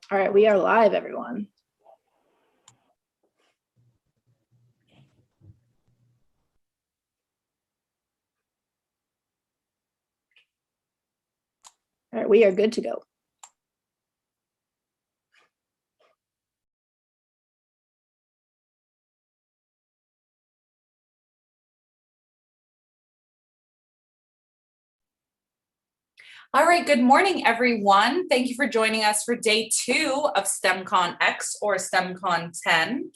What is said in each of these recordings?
All right, we are live, everyone. All right, we are good to go. All right, good morning, everyone. Thank you for joining us for day 2 of STEMCon X or STEMCon 10.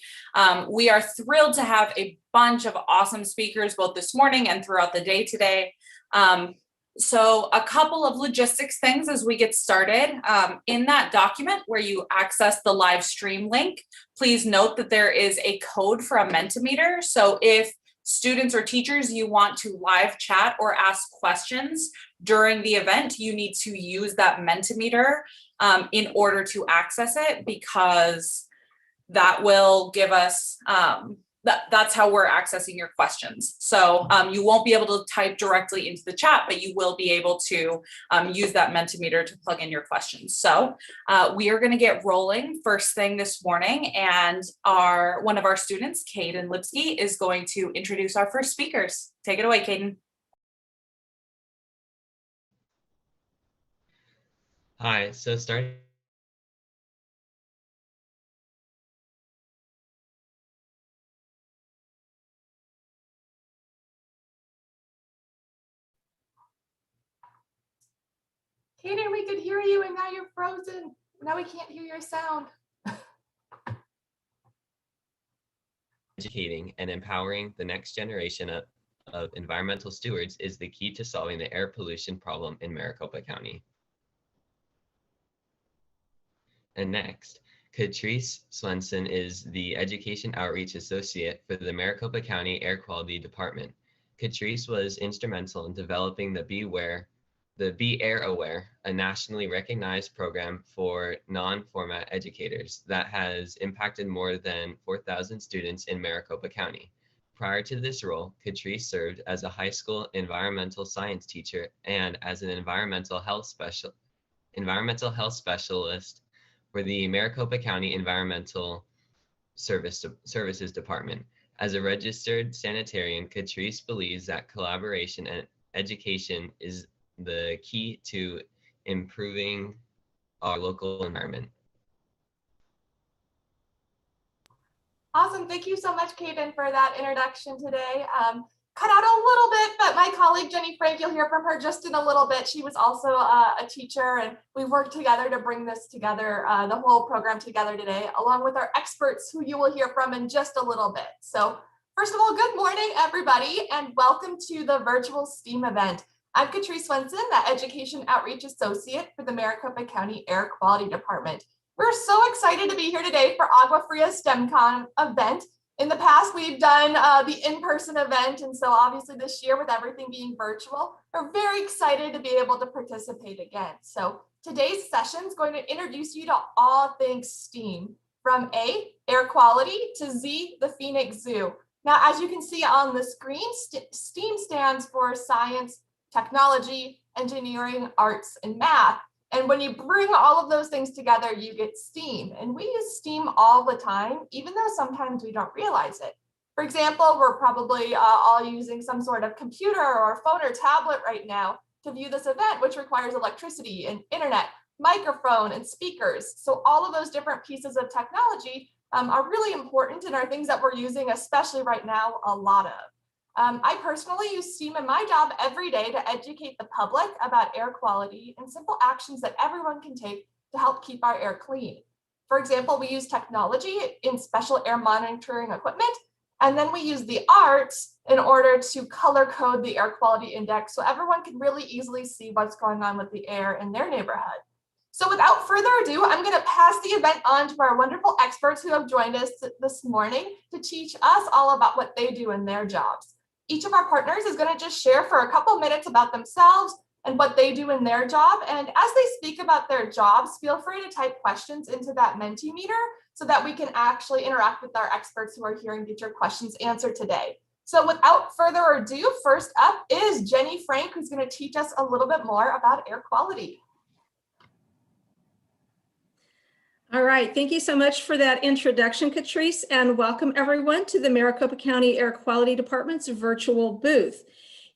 We are thrilled to have a bunch of awesome speakers both this morning and throughout the day today. So a couple of logistics things as we get started. In that document where you access the live stream link, please note that there is a code for a Mentimeter. So if students or teachers, you want to live chat or ask questions during the event, you need to use that Mentimeter in order to access it, because that will give us, that's how we're accessing your questions. So you won't be able to type directly into the chat, but you will be able to use that Mentimeter to plug in your questions. So we are going to get rolling first thing this morning, and one of our students, Caden Lipsky, is going to introduce our first speakers. Take it away, Caden. Hi, so starting Kaden, we could hear you and now you're frozen. Now we can't hear your sound. educating and empowering the next generation of environmental stewards is the key to solving the air pollution problem in Maricopa County. And next, Catrice Swenson is the Education Outreach Associate for the Maricopa County Air Quality Department. Catrice was instrumental in developing the Be Air Aware, a nationally recognized program for non-format educators that has impacted more than 4,000 students in Maricopa County. Prior to this role, Catrice served as a high school environmental science teacher and as an environmental health specialist for the Maricopa County Environmental Services Department. As a registered sanitarian, Catrice believes that collaboration and education is the key to improving our local environment. Awesome. Thank you so much, Caden, for that introduction today. Cut out a little bit, but my colleague, Jenny Frank, you'll hear from her just in a little bit. She was also a teacher, and we worked together to bring this together, the whole program together today, along with our experts who you will hear from in just a little bit. So first of all, good morning, everybody, and welcome to the virtual STEAM event. I'm Catrice Swenson, the Education Outreach Associate for the Maricopa County Air Quality Department. We're so excited to be here today for Agua Fria STEMCon event. In the past, we've done the in-person event, and so obviously this year with everything being virtual, we're very excited to be able to participate again. So today's session is going to introduce you to all things STEAM, from A, air quality, to Z, the Phoenix Zoo. Now, as you can see on the screen, STEAM stands for science, technology, engineering, arts, and math. And when you bring all of those things together, you get STEAM. And we use STEAM all the time, even though sometimes we don't realize it. For example, we're probably all using some sort of computer or phone or tablet right now to view this event, which requires electricity and internet, microphone, and speakers. So all of those different pieces of technology are really important and are things that we're using, especially right now, a lot of. I personally use STEAM in my job every day to educate the public about air quality and simple actions that everyone can take to help keep our air clean. For example, we use technology in special air monitoring equipment, and then we use the arts in order to color code the air quality index so everyone can really easily see what's going on with the air in their neighborhood. So without further ado, I'm going to pass the event on to our wonderful experts who have joined us this morning to teach us all about what they do in their jobs. Each of our partners is going to just share for a couple minutes about themselves and what they do in their job. And as they speak about their jobs, feel free to type questions into that Mentimeter so that we can actually interact with our experts who are here and get your questions answered today. So without further ado, first up is Jenny Frank, who's going to teach us a little bit more about air quality. All right, thank you so much for that introduction, Catrice, and welcome everyone to the Maricopa County Air Quality Department's virtual booth.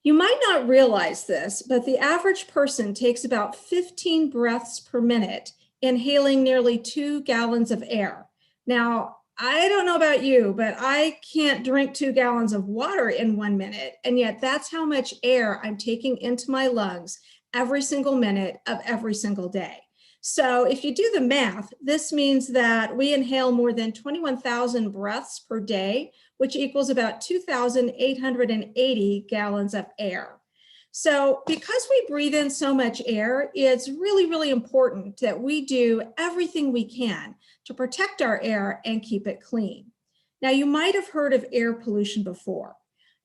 You might not realize this, but the average person takes about 15 breaths per minute, inhaling nearly 2 gallons of air. Now, I don't know about you, but I can't drink 2 gallons of water in 1 minute, and yet that's how much air I'm taking into my lungs every single minute of every single day. So if you do the math, this means that we inhale more than 21,000 breaths per day, which equals about 2,880 gallons of air. So because we breathe in so much air, it's really, really important that we do everything we can to protect our air and keep it clean. Now, you might have heard of air pollution before.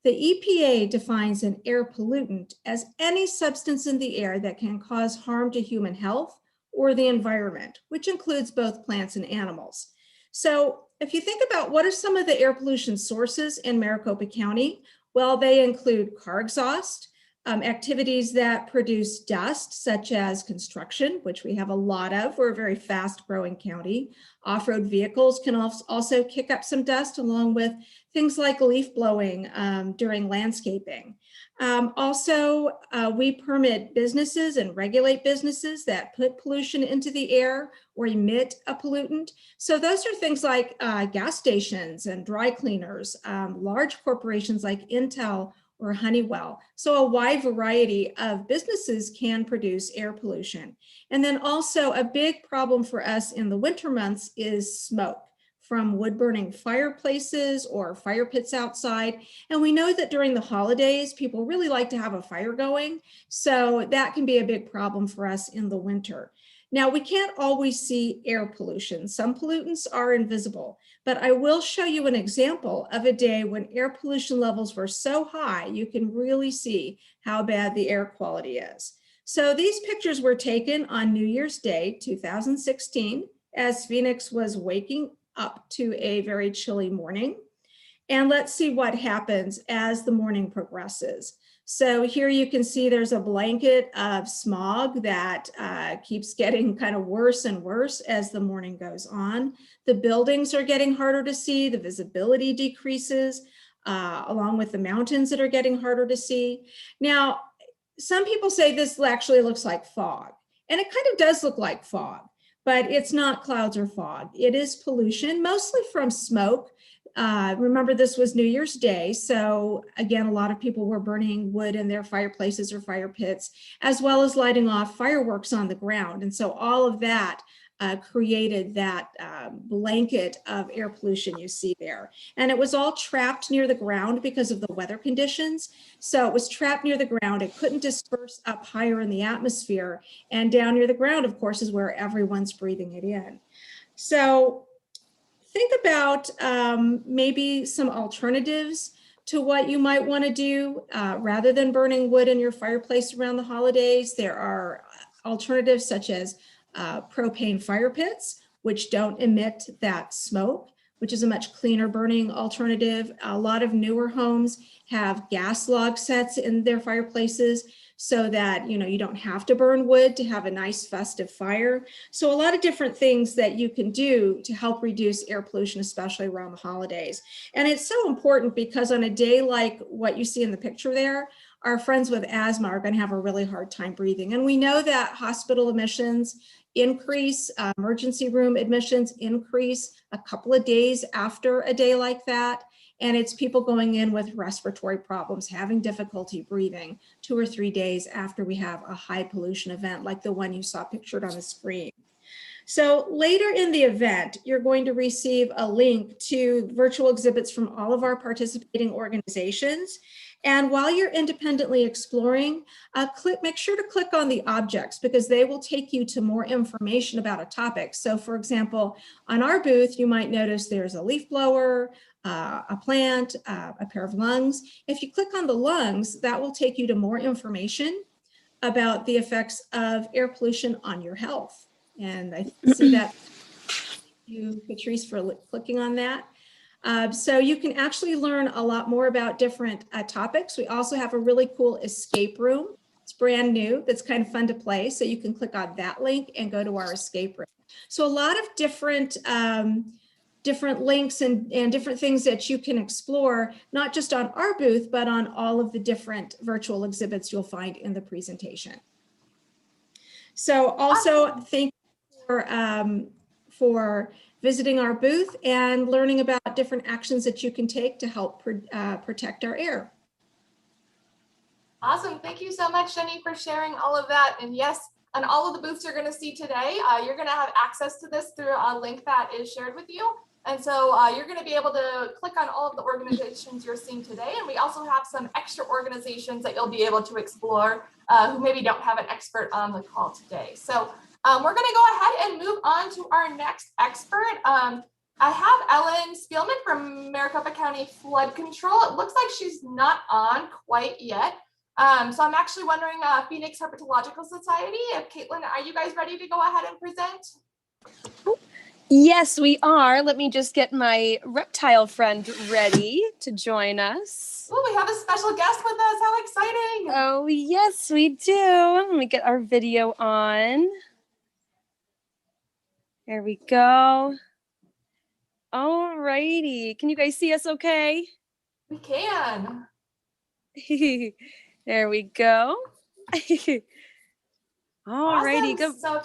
The EPA defines an air pollutant as any substance in the air that can cause harm to human health or the environment, which includes both plants and animals. So if you think about what are some of the air pollution sources in Maricopa County, well, they include car exhaust, activities that produce dust, such as construction, which we have a lot of. We're a very fast growing county. Off-road vehicles can also kick up some dust, along with things like leaf blowing during landscaping. We permit businesses and regulate businesses that put pollution into the air or emit a pollutant. So those are things like gas stations and dry cleaners, large corporations like Intel or Honeywell. So a wide variety of businesses can produce air pollution. And then also a big problem for us in the winter months is smoke from wood burning fireplaces or fire pits outside. And we know that during the holidays, people really like to have a fire going. So that can be a big problem for us in the winter. Now, we can't always see air pollution. Some pollutants are invisible, but I will show you an example of a day when air pollution levels were so high, you can really see how bad the air quality is. So these pictures were taken on New Year's Day, 2016, as Phoenix was waking up to a very chilly morning. And let's see what happens as the morning progresses. So here you can see there's a blanket of smog that keeps getting kind of worse and worse as the morning goes on. The buildings are getting harder to see, the visibility decreases, along with the mountains that are getting harder to see. Now, some people say this actually looks like fog, and it kind of does look like fog, but it's not clouds or fog. It is pollution, mostly from smoke. Remember, this was New Year's Day. So again, a lot of people were burning wood in their fireplaces or fire pits, as well as lighting off fireworks on the ground. And so all of that created that blanket of air pollution you see there. And it was all trapped near the ground because of the weather conditions. So it was trapped near the ground. It couldn't disperse up higher in the atmosphere. And down near the ground, of course, is where everyone's breathing it in. So think about maybe some alternatives to what you might want to do rather than burning wood in your fireplace around the holidays. There are alternatives such as propane fire pits, which don't emit that smoke, which is a much cleaner burning alternative. A lot of newer homes have gas log sets in their fireplaces so that you don't have to burn wood to have a nice festive fire. So a lot of different things that you can do to help reduce air pollution, especially around the holidays. And it's so important because on a day like what you see in the picture there, our friends with asthma are going to have a really hard time breathing. And we know that hospital admissions increase, emergency room admissions increase a couple of days after a day like that. And it's people going in with respiratory problems, having difficulty breathing 2 or 3 days after we have a high pollution event like the one you saw pictured on the screen. So later in the event, you're going to receive a link to virtual exhibits from all of our participating organizations. And while you're independently exploring, make sure to click on the objects because they will take you to more information about a topic. So for example, on our booth, you might notice there's a leaf blower, a plant, a pair of lungs. If you click on the lungs, that will take you to more information about the effects of air pollution on your health. And I see that. Thank you, Catrice, for clicking on that. So you can actually learn a lot more about different topics. We also have a really cool escape room. It's brand new. That's kind of fun to play. So you can click on that link and go to our escape room. So a lot of different links and different things that you can explore, not just on our booth, but on all of the different virtual exhibits you'll find in the presentation. So also thank you for visiting our booth and learning about different actions that you can take to help protect our air. Awesome. Thank you so much, Jenny, for sharing all of that. And yes, on all of the booths you're going to see today, you're going to have access to this through a link that is shared with you. And so you're going to be able to click on all of the organizations you're seeing today. And we also have some extra organizations that you'll be able to explore who maybe don't have an expert on the call today. So we're going to go ahead and move on to our next expert. I have Ellen Spielman from Maricopa County Flood Control. It looks like she's not on quite yet. So I'm actually wondering, Phoenix Herpetological Society, if Caitlin, are you guys ready to go ahead and present? Yes, we are. Let me just get my reptile friend ready to join us. Oh, we have a special guest with us. How exciting. Oh, yes, we do. Let me get our video on. There we go. All righty. Can you guys see us okay? We can. There we go. All righty. Awesome. Good. So,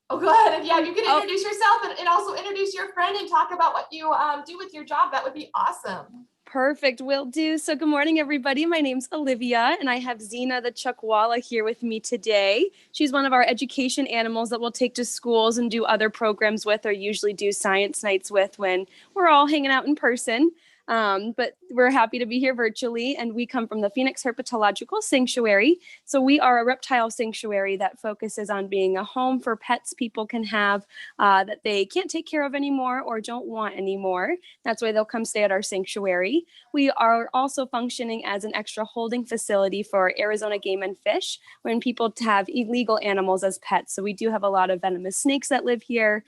oh, go ahead. And yeah, you can introduce yourself and also introduce your friend and talk about what you do with your job. That would be awesome. Perfect, will do. So good morning, everybody. My name's Olivia, and I have Zena the Chuckwalla here with me today. She's one of our education animals that we'll take to schools and do other programs with, or usually do science nights with when we're all hanging out in person. But we're happy to be here virtually, and we come from the Phoenix Herpetological Sanctuary. So we are a reptile sanctuary that focuses on being a home for pets people can have that they can't take care of anymore or don't want anymore. That's why they'll come stay at our sanctuary. We are also functioning as an extra holding facility for Arizona Game and Fish when people have illegal animals as pets. So we do have a lot of venomous snakes that live here,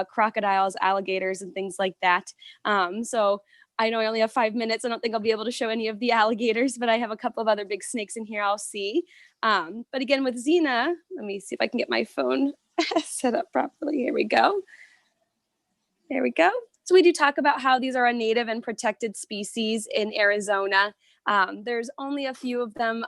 crocodiles, alligators, and things like that. So I know I only have 5 minutes. I don't think I'll be able to show any of the alligators, but I have a couple of other big snakes in here I'll see. But again, with Zena, let me see if I can get my phone set up properly. Here we go. There we go. So we do talk about how these are a native and protected species in Arizona. There's only a few of them,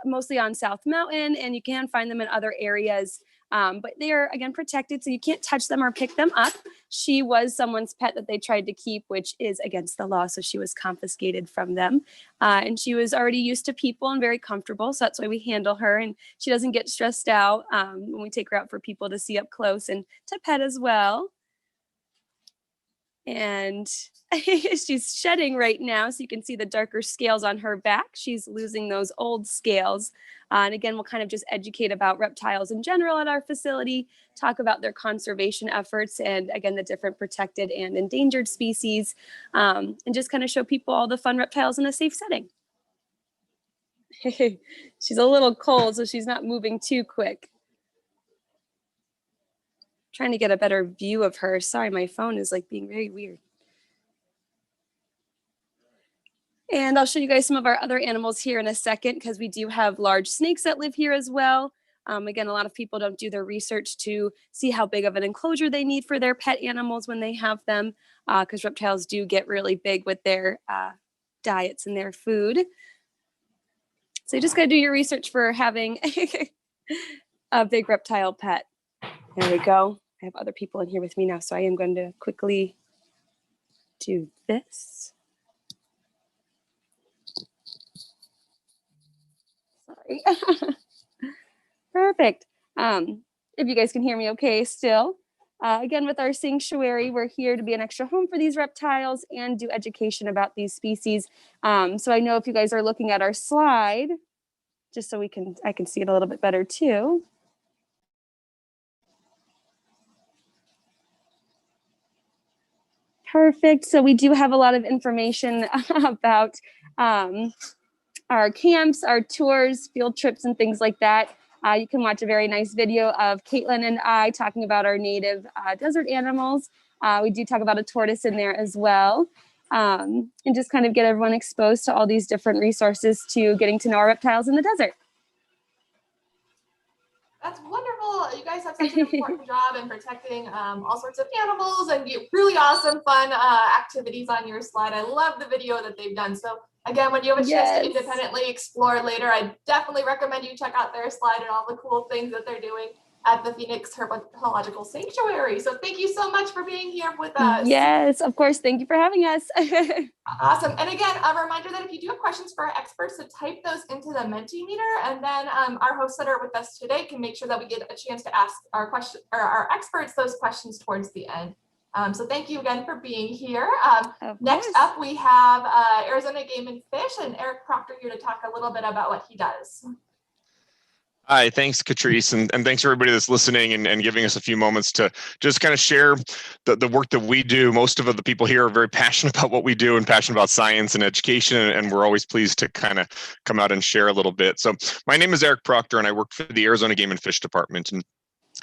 mostly on South Mountain, and you can find them in other areas. But they are, again, protected, so you can't touch them or pick them up. She was someone's pet that they tried to keep, which is against the law, so she was confiscated from them. And she was already used to people and very comfortable, so that's why we handle her, and she doesn't get stressed out when we take her out for people to see up close and to pet as well. And she's shedding right now, so you can see the darker scales on her back. She's losing those old scales. And again, we'll kind of just educate about reptiles in general at our facility, talk about their conservation efforts, and again, the different protected and endangered species, and just kind of show people all the fun reptiles in a safe setting. She's a little cold, so she's not moving too quick. Trying to get a better view of her. Sorry, my phone is like being very weird. And I'll show you guys some of our other animals here in a second, because we do have large snakes that live here as well. Again, a lot of people don't do their research to see how big of an enclosure they need for their pet animals when they have them, because reptiles do get really big with their diets and their food. So you just got to do your research for having a big reptile pet. There we go. I have other people in here with me now, so I am going to quickly do this. Sorry. Perfect. If you guys can hear me okay still. Again, with our sanctuary, we're here to be an extra home for these reptiles and do education about these species. So I know if you guys are looking at our slide, just so I can see it a little bit better too. Perfect. So we do have a lot of information about our camps, our tours, field trips, and things like that. You can watch a very nice video of Caitlin and I talking about our native desert animals. We do talk about a tortoise in there as well. And just kind of get everyone exposed to all these different resources to getting to know our reptiles in the desert. That's wonderful. You guys have such an important job in protecting all sorts of animals and really awesome, fun activities on your slide. I love the video that they've done. So again, when you have a chance to Yes. independently explore later, I definitely recommend you check out their slide and all the cool things that they're doing at the Phoenix Herpetological Sanctuary. So thank you so much for being here with us. Yes, of course. Thank you for having us. Awesome. And again, a reminder that if you do have questions for our experts, to type those into the Mentimeter, and then our hosts that are with us today can make sure that we get a chance to ask our experts those questions towards the end. So thank you again for being here. Of Next course. up, we have Arizona Game and Fish and Eric Proctor here to talk a little bit about what he does. Hi, thanks, Catrice, and thanks everybody that's listening and giving us a few moments to just kind of share the work that we do. Most of the people here are very passionate about what we do and passionate about science and education, and we're always pleased to kind of come out and share a little bit. So my name is Eric Proctor, and I work for the Arizona Game and Fish Department. And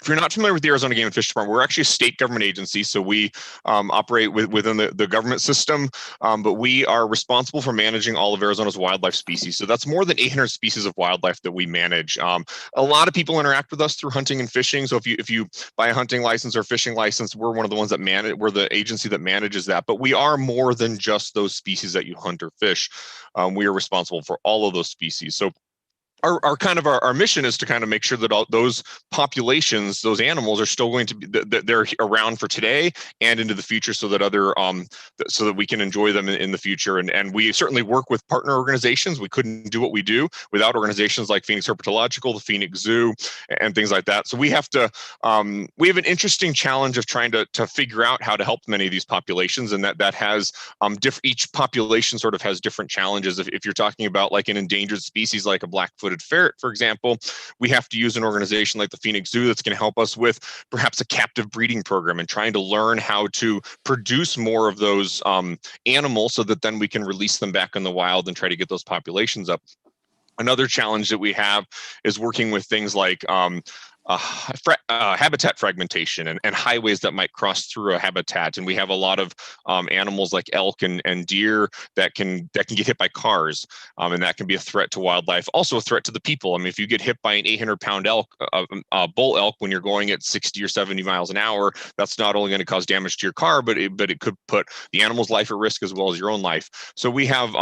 if you're not familiar with the Arizona Game and Fish Department, we're actually a state government agency, so we operate within the government system, but we are responsible for managing all of Arizona's wildlife species. So that's more than 800 species of wildlife that we manage. A lot of people interact with us through hunting and fishing. So if you buy a hunting license or fishing license, we're one of the ones that we're the agency that manages that. But we are more than just those species that you hunt or fish. We are responsible for all of those species. So our mission is to kind of make sure that all those populations, those animals, are still going to be they're around for today and into the future, so that so that we can enjoy them in the future. And we certainly work with partner organizations. We couldn't do what we do without organizations like Phoenix Herpetological, the Phoenix Zoo, and things like that. So we have an interesting challenge of trying to figure out how to help many of these populations, and that has each population sort of has different challenges. If you're talking about like an endangered species like a black-footed ferret, for example, we have to use an organization like the Phoenix Zoo that's going to help us with perhaps a captive breeding program and trying to learn how to produce more of those animals so that then we can release them back in the wild and try to get those populations up. Another challenge that we have is working with things like habitat fragmentation and highways that might cross through a habitat. And we have a lot of animals like elk and deer that can get hit by cars, and that can be a threat to wildlife, also a threat to the people. I mean, if you get hit by an 800-pound bull elk when you're going at 60 or 70 miles an hour, that's not only going to cause damage to your car, but it could put the animal's life at risk as well as your own life. So we have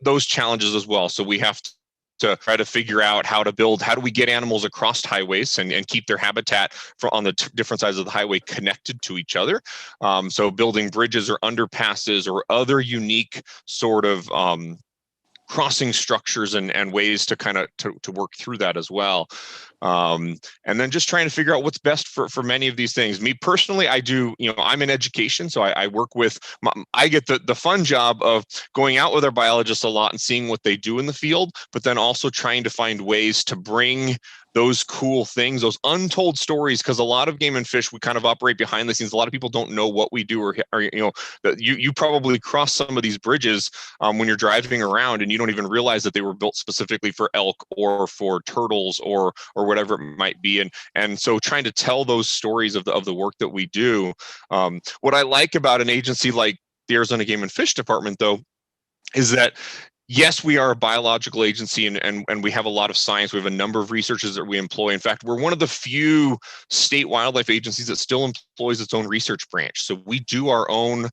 those challenges as well. So we have to try to figure out how do we get animals across highways and keep their habitat on the different sides of the highway connected to each other. So building bridges or underpasses or other unique sort of crossing structures and ways to kind of to work through that as well. And then just trying to figure out what's best for many of these things. Me personally, I'm in education, so I work with, I get the fun job of going out with our biologists a lot and seeing what they do in the field, but then also trying to find ways to bring those cool things, those untold stories, because a lot of Game and Fish, we kind of operate behind the scenes. A lot of people don't know what we do, or you probably cross some of these bridges when you're driving around, and you don't even realize that they were built specifically for elk or for turtles or whatever it might be. And so trying to tell those stories of the work that we do. What I like about an agency like the Arizona Game and Fish Department, though, is that yes, we are a biological agency and we have a lot of science. We have a number of researchers that we employ. In fact, we're one of the few state wildlife agencies that still employs its own research branch. So we do our own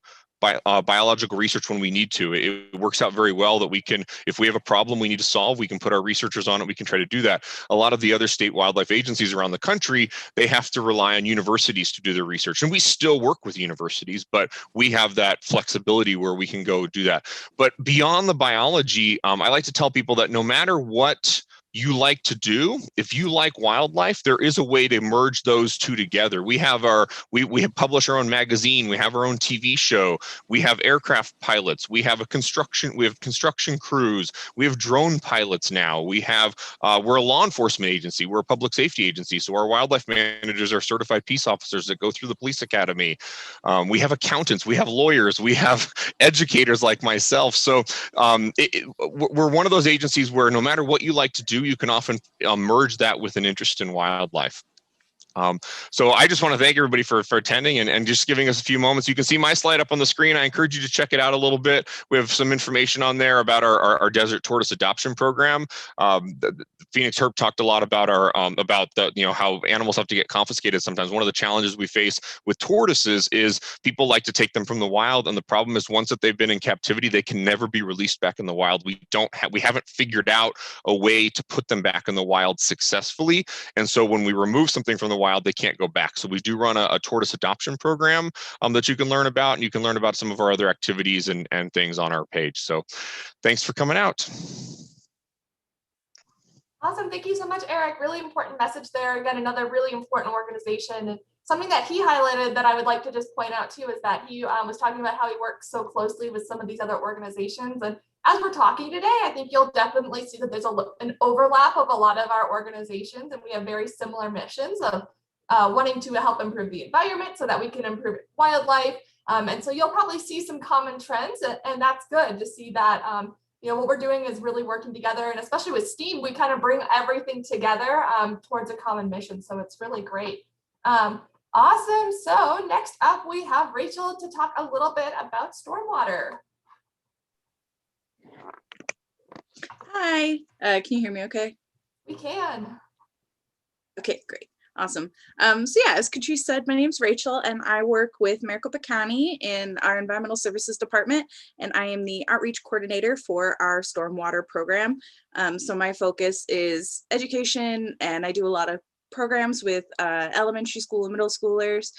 biological research when we need to. It works out very well that we can, if we have a problem we need to solve, we can put our researchers on it. We can try to do that. A lot of the other state wildlife agencies around the country, they have to rely on universities to do their research. And we still work with universities, but we have that flexibility where we can go do that. But beyond the biology, I like to tell people that no matter what you like to do, if you like wildlife, there is a way to merge those two together. We have we have published our own magazine, we have our own TV show, we have aircraft pilots, we have construction crews, we have drone pilots now. We're a law enforcement agency, we're a public safety agency, so our wildlife managers are certified peace officers that go through the police academy. We have accountants, we have lawyers, we have educators like myself. So we're one of those agencies where no matter what you like to do, you can often merge that with an interest in wildlife. So I just want to thank everybody for attending and just giving us a few moments. You can see my slide up on the screen. I encourage you to check it out a little bit. We have some information on there about our desert tortoise adoption program. The Phoenix Herp talked a lot about how animals have to get confiscated sometimes. One of the challenges we face with tortoises is people like to take them from the wild, and the problem is once that they've been in captivity, they can never be released back in the wild. We haven't figured out a way to put them back in the wild successfully, and so when we remove something from the wild, they can't go back. So we do run a tortoise adoption program that you can learn about, and you can learn about some of our other activities and things on our page. So thanks for coming out. Awesome. Thank you so much, Eric. Really important message there. Again, another really important organization. And something that he highlighted that I would like to just point out too is that he was talking about how he works so closely with some of these other organizations. And as we're talking today, I think you'll definitely see that there's an overlap of a lot of our organizations, and we have very similar missions of wanting to help improve the environment so that we can improve wildlife. And so you'll probably see some common trends, and that's good to see that what we're doing is really working together, and especially with STEAM, we kind of bring everything together towards a common mission. So it's really great. Awesome. So next up, we have Rachel to talk a little bit about stormwater. Hi, can you hear me okay? We can. Okay, great. Awesome. So yeah, as Catrice said, my name is Rachel and I work with Maricopa County in our Environmental Services Department, and I am the outreach coordinator for our stormwater program. So my focus is education, and I do a lot of programs with elementary school and middle schoolers.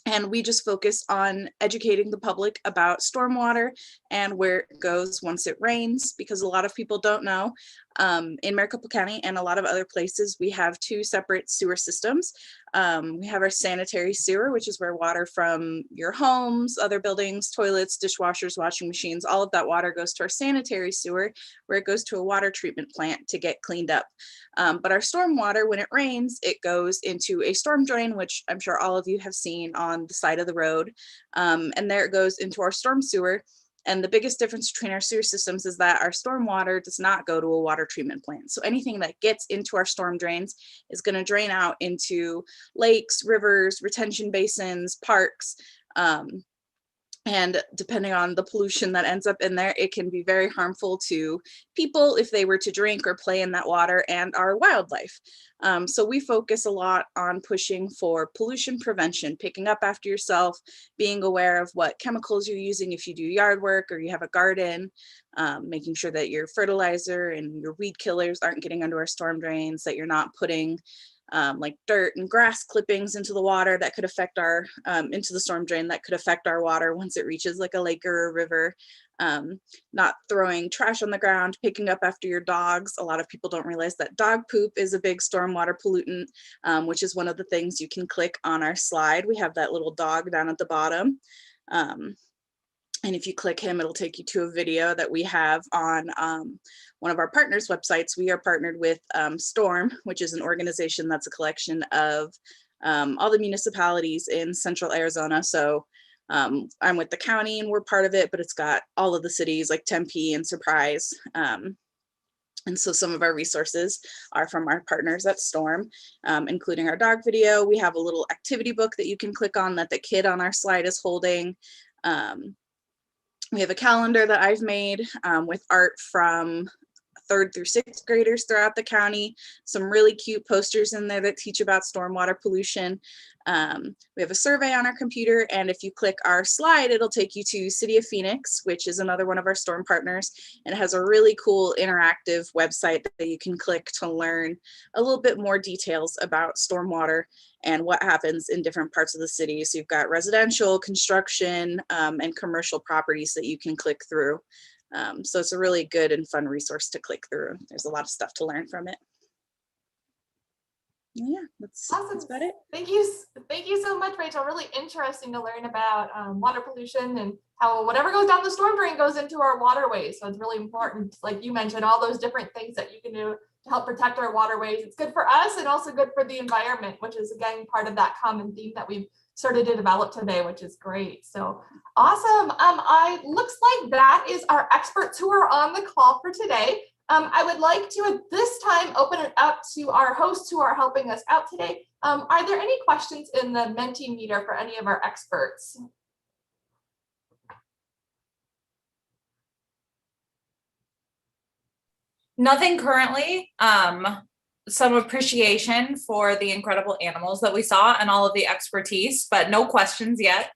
And we just focus on educating the public about stormwater and where it goes once it rains, because a lot of people don't know. In Maricopa County and a lot of other places, we have two separate sewer systems. We have our sanitary sewer, which is where water from your homes, other buildings, toilets, dishwashers, washing machines, all of that water goes to our sanitary sewer, where it goes to a water treatment plant to get cleaned up. But our stormwater, when it rains, it goes into a storm drain, which I'm sure all of you have seen on the side of the road. And there it goes into our storm sewer. And the biggest difference between our sewer systems is that our stormwater does not go to a water treatment plant. So anything that gets into our storm drains is going to drain out into lakes, rivers, retention basins, parks. And depending on the pollution that ends up in there, it can be very harmful to people if they were to drink or play in that water, and our wildlife. So we focus a lot on pushing for pollution prevention, picking up after yourself, being aware of what chemicals you're using if you do yard work or you have a garden, making sure that your fertilizer and your weed killers aren't getting under our storm drains, that you're not putting like dirt and grass clippings into the water that could affect our, into the storm drain that could affect our water once it reaches like a lake or a river. Not throwing trash on the ground, picking up after your dogs. A lot of people don't realize that dog poop is a big stormwater pollutant, which is one of the things you can click on our slide. We have that little dog down at the bottom. And if you click him, it'll take you to a video that we have on one of our partners' websites. We are partnered with Storm, which is an organization that's a collection of all the municipalities in central Arizona. So I'm with the county and we're part of it, but it's got all of the cities like Tempe and Surprise. And so some of our resources are from our partners at Storm, including our dog video. We have a little activity book that you can click on that the kid on our slide is holding. We have a calendar that I've made with art from 3rd through 6th graders throughout the county. Some really cute posters in there that teach about stormwater pollution. We have a survey on our computer, and if you click our slide, it'll take you to City of Phoenix, which is another one of our Storm partners, and it has a really cool interactive website that you can click to learn a little bit more details about stormwater and what happens in different parts of the city. So you've got residential, construction, and commercial properties that you can click through. So it's a really good and fun resource to click through. There's a lot of stuff to learn from it. Yeah, that's about it. Thank you so much, Rachel. Really interesting to learn about water pollution and how whatever goes down the storm drain goes into our waterways. So it's really important, like you mentioned, all those different things that you can do to help protect our waterways. It's good for us and also good for the environment, which is again part of that common theme that we've started to develop today, which is great. So awesome. Looks like that is our experts who are on the call for today. I would like to at this time open it up to our hosts who are helping us out today. Are there any questions in the Mentimeter for any of our experts? Nothing currently. Some appreciation for the incredible animals that we saw and all of the expertise, but no questions yet.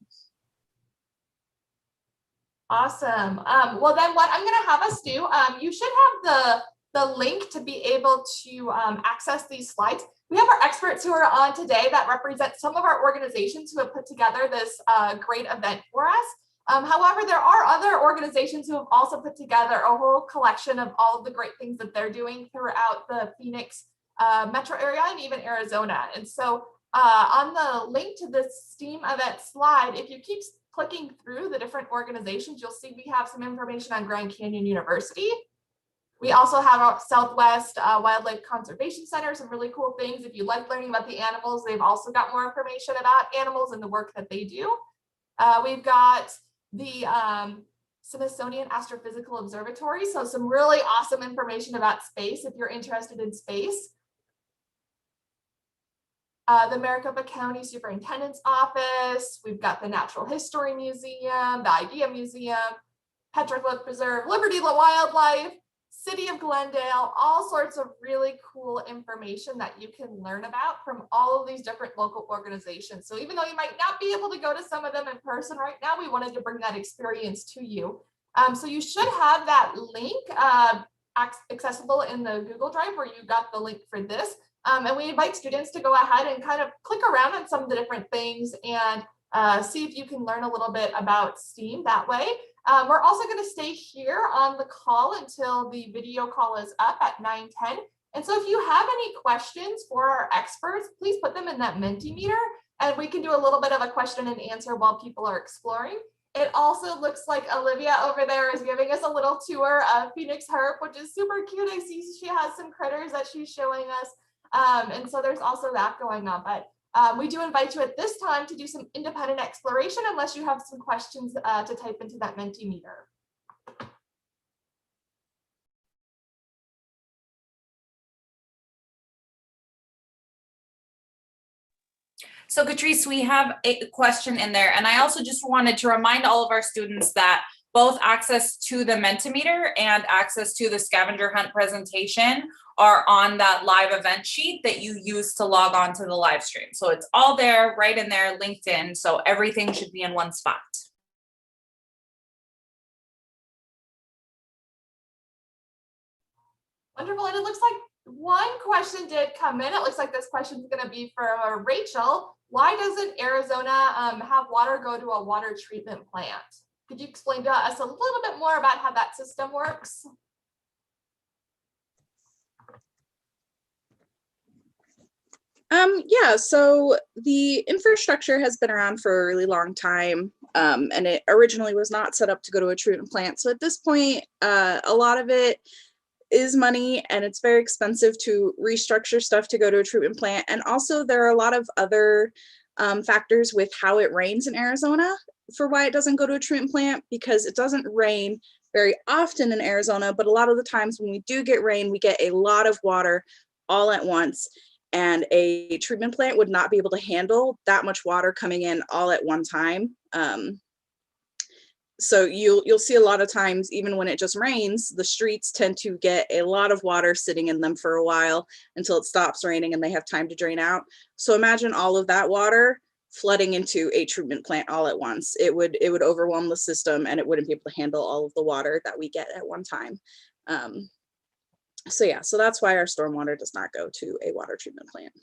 Awesome. Well, then what I'm going to have us do, you should have the link to be able to access these slides. We have our experts who are on today that represent some of our organizations who have put together this great event for us. However, there are other organizations who have also put together a whole collection of all of the great things that they're doing throughout the Phoenix metro area and even Arizona. And so on the link to this STEAM event slide, if you keep clicking through the different organizations, you'll see we have some information on Grand Canyon University. We also have our Southwest Wildlife Conservation Center, some really cool things. If you like learning about the animals, they've also got more information about animals and the work that they do. We've got the Smithsonian Astrophysical Observatory, so some really awesome information about space if you're interested in space. The Maricopa County Superintendent's Office. We've got the Natural History Museum, the Idea Museum, Petroglyph Preserve, Liberty Wildlife, City of Glendale, all sorts of really cool information that you can learn about from all of these different local organizations. So even though you might not be able to go to some of them in person right now, we wanted to bring that experience to you. So you should have that link accessible in the Google Drive where you got the link for this. And we invite students to go ahead and kind of click around on some of the different things and see if you can learn a little bit about STEAM that way. We're also going to stay here on the call until the video call is up at 9:10. And so if you have any questions for our experts, please put them in that Mentimeter and we can do a little bit of a question and answer while people are exploring. It also looks like Olivia over there is giving us a little tour of Phoenix Herp, which is super cute. I see she has some critters that she's showing us. And so there's also that going on, but we do invite you at this time to do some independent exploration unless you have some questions to type into that Mentimeter. So Catrice, we have a question in there, and I also just wanted to remind all of our students that both access to the Mentimeter and access to the scavenger hunt presentation are on that live event sheet that you use to log on to the live stream. So it's all there, right in there, linked in. So everything should be in one spot. Wonderful. And it looks like one question did come in. It looks like this question is going to be for Rachel. Why doesn't Arizona have water go to a water treatment plant? Could you explain to us a little bit more about how that system works? Yeah, so the infrastructure has been around for a really long time, and it originally was not set up to go to a treatment plant. So at this point, a lot of it is money, and it's very expensive to restructure stuff to go to a treatment plant. And also there are a lot of other factors with how it rains in Arizona for why it doesn't go to a treatment plant, because it doesn't rain very often in Arizona, but a lot of the times when we do get rain, we get a lot of water all at once. And a treatment plant would not be able to handle that much water coming in all at one time. So you'll see a lot of times, even when it just rains, the streets tend to get a lot of water sitting in them for a while until it stops raining and they have time to drain out. So imagine all of that water flooding into a treatment plant all at once. It would overwhelm the system and it wouldn't be able to handle all of the water that we get at one time. So yeah, so that's why our stormwater does not go to a water treatment plant.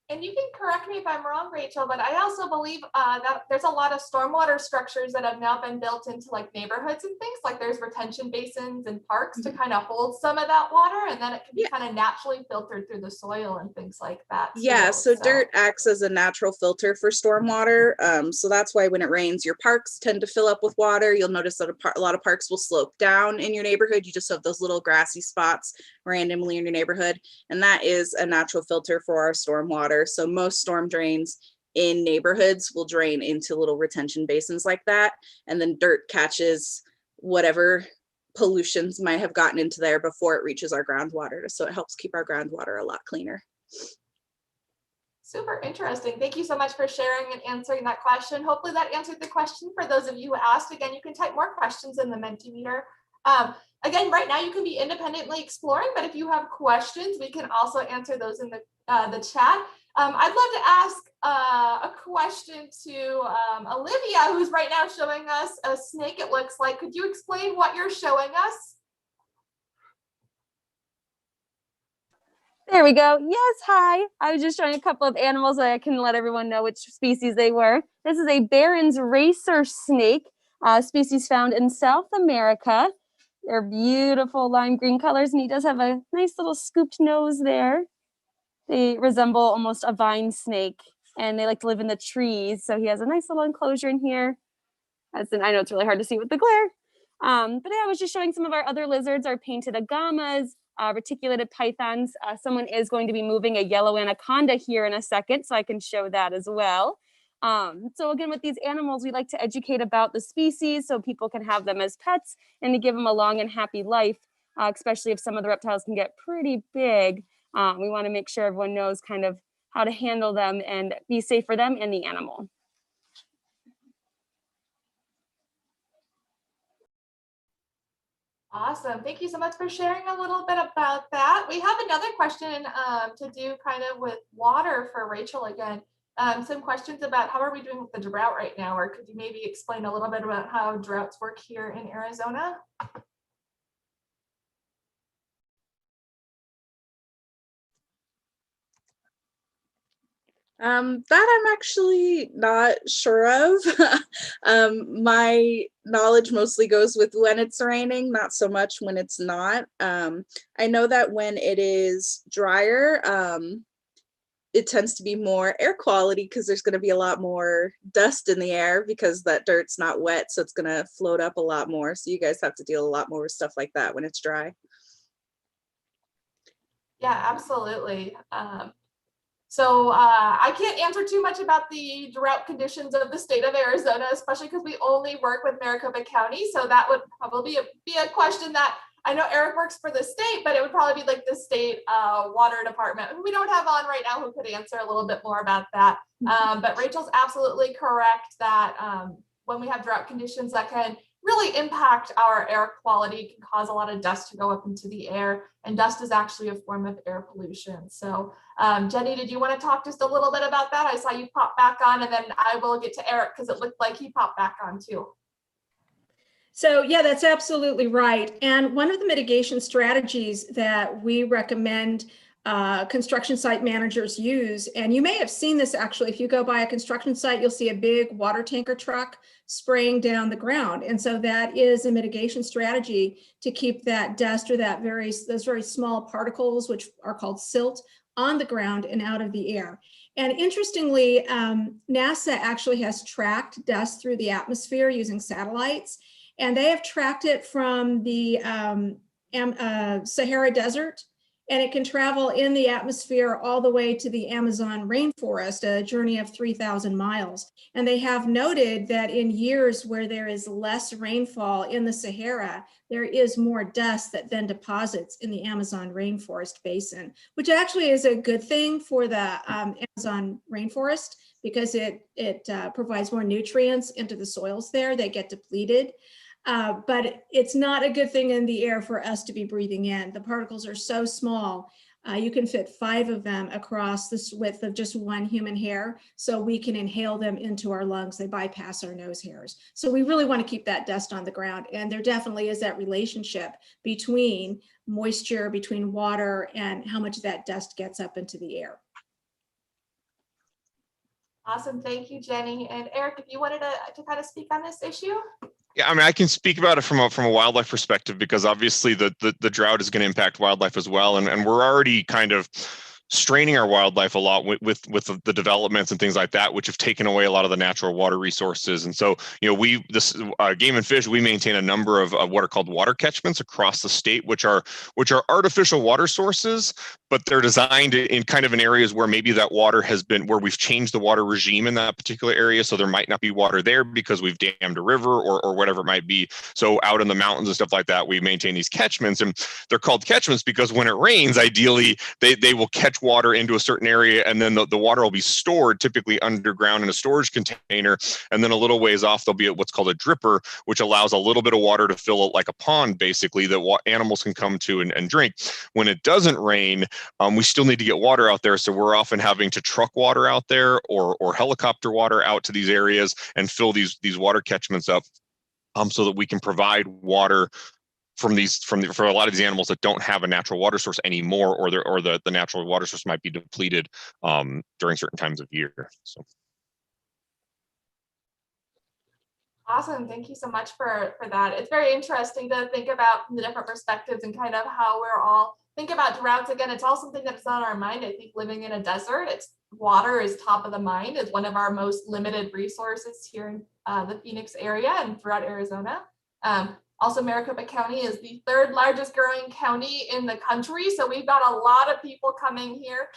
And you can correct me if I'm wrong, Rachel, but I also believe that there's a lot of stormwater structures that have now been built into like neighborhoods and things, like there's retention basins and parks to kind of hold some of that water, and then it can be kind of naturally filtered through the soil and things like that. Yeah, so dirt acts as a natural filter for stormwater. So that's why when it rains, your parks tend to fill up with water. You'll notice that a lot of parks will slope down in your neighborhood. You just have those little grassy spots randomly in your neighborhood, and that is a natural filter for our stormwater. So most storm drains in neighborhoods will drain into little retention basins like that, and then dirt catches whatever pollutions might have gotten into there before it reaches our groundwater. So it helps keep our groundwater a lot cleaner. Super interesting. Thank you so much for sharing and answering that question. Hopefully that answered the question for those of you who asked. Again, you can type more questions in the Mentimeter. Again, right now you can be independently exploring, but if you have questions, we can also answer those in the chat. I'd love to ask a question to Olivia, who's right now showing us a snake, it looks like. Could you explain what you're showing us? There we go. Yes, hi. I was just showing a couple of animals so I can let everyone know which species they were. This is a Barron's racer snake, species found in South America. They're beautiful lime green colors, and he does have a nice little scooped nose there. They resemble almost a vine snake, and they like to live in the trees. So he has a nice little enclosure in here. I know it's really hard to see with the glare. But yeah, I was just showing some of our other lizards, our painted agamas, reticulated pythons. Someone is going to be moving a yellow anaconda here in a second, so I can show that as well. So again, with these animals, we like to educate about the species so people can have them as pets and to give them a long and happy life, especially if some of the reptiles can get pretty big. We want to make sure everyone knows kind of how to handle them and be safe for them and the animal. Awesome. Thank you so much for sharing a little bit about that. We have another question to do kind of with water for Rachel again. Some questions about how are we doing with the drought right now, or could you maybe explain a little bit about how droughts work here in Arizona? That I'm actually not sure of. My knowledge mostly goes with when it's raining, not so much when it's not. I know that when it is drier, it tends to be more air quality because there's going to be a lot more dust in the air because that dirt's not wet, so it's going to float up a lot more. So you guys have to deal a lot more with stuff like that when it's dry. Yeah, absolutely. So I can't answer too much about the drought conditions of the state of Arizona, especially because we only work with Maricopa County. So that would probably be a question that I know Eric works for the state, but it would probably be like the state water department, who we don't have on right now, who could answer a little bit more about that. But Rachel's absolutely correct that when we have drought conditions, that can really impact our air quality. It can cause a lot of dust to go up into the air, and dust is actually a form of air pollution. So Jenny, did you want to talk just a little bit about that? I saw you pop back on, and then I will get to Eric because it looked like he popped back on too. So yeah, that's absolutely right. And one of the mitigation strategies that we recommend construction site managers use, and you may have seen this actually, if you go by a construction site, you'll see a big water tanker truck spraying down the ground. And so that is a mitigation strategy to keep that dust or those very small particles, which are called silt, on the ground and out of the air. And interestingly, NASA actually has tracked dust through the atmosphere using satellites, and they have tracked it from the Sahara Desert, and it can travel in the atmosphere all the way to the Amazon rainforest, a journey of 3,000 miles. And they have noted that in years where there is less rainfall in the Sahara, there is more dust that then deposits in the Amazon rainforest basin, which actually is a good thing for the Amazon rainforest because it provides more nutrients into the soils there that get depleted. But it's not a good thing in the air for us to be breathing in. The particles are so small, you can fit 5 of them across the width of just one human hair, so we can inhale them into our lungs. They bypass our nose hairs. So we really want to keep that dust on the ground. And there definitely is that relationship between moisture, between water, and how much that dust gets up into the air. Awesome. Thank you, Jenny. And Eric, if you wanted to kind of speak on this issue. Yeah, I mean, I can speak about it from a wildlife perspective because obviously the drought is going to impact wildlife as well, and we're already kind of straining our wildlife a lot with the developments and things like that, which have taken away a lot of the natural water resources. And so, you know, Game and Fish, we maintain a number of what are called water catchments across the state, which are artificial water sources but they're designed in kind of in areas where maybe that water has been, where we've changed the water regime in that particular area. So there might not be water there because we've dammed a river or whatever it might be. So out in the mountains and stuff like that, we maintain these catchments, and they're called catchments because when it rains, ideally they will catch water into a certain area, and then the water will be stored typically underground in a storage container. And then a little ways off, there'll be what's called a dripper, which allows a little bit of water to fill it like a pond, basically, that animals can come to and drink. When it doesn't rain, we still need to get water out there. So we're often having to truck water out there or helicopter water out to these areas and fill these water catchments up, so that we can provide water for a lot of these animals that don't have a natural water source anymore, or the natural water source might be depleted during certain times of year. So. Awesome. Thank you so much for that. It's very interesting to think about from the different perspectives and kind of how we're all think about droughts. Again, it's all something that's on our mind. I think living in a desert, water is top of the mind. It's one of our most limited resources here in the Phoenix area and throughout Arizona. Also, Maricopa County is the third largest growing county in the country. So we've got a lot of people coming here.